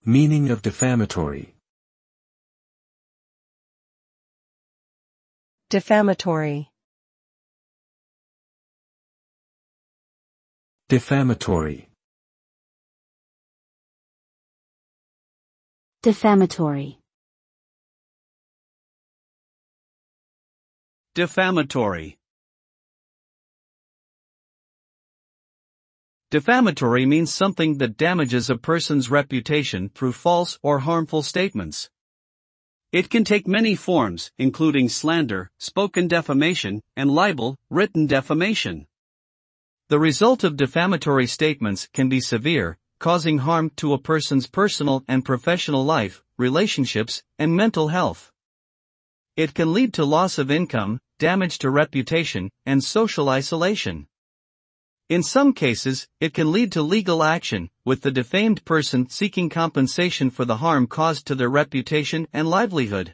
Meaning of defamatory. Defamatory. Defamatory. Defamatory. Defamatory. Defamatory means something that damages a person's reputation through false or harmful statements. It can take many forms, including slander, spoken defamation, and libel, written defamation. The result of defamatory statements can be severe, causing harm to a person's personal and professional life, relationships, and mental health. It can lead to loss of income, damage to reputation, and social isolation. In some cases, it can lead to legal action, with the defamed person seeking compensation for the harm caused to their reputation and livelihood.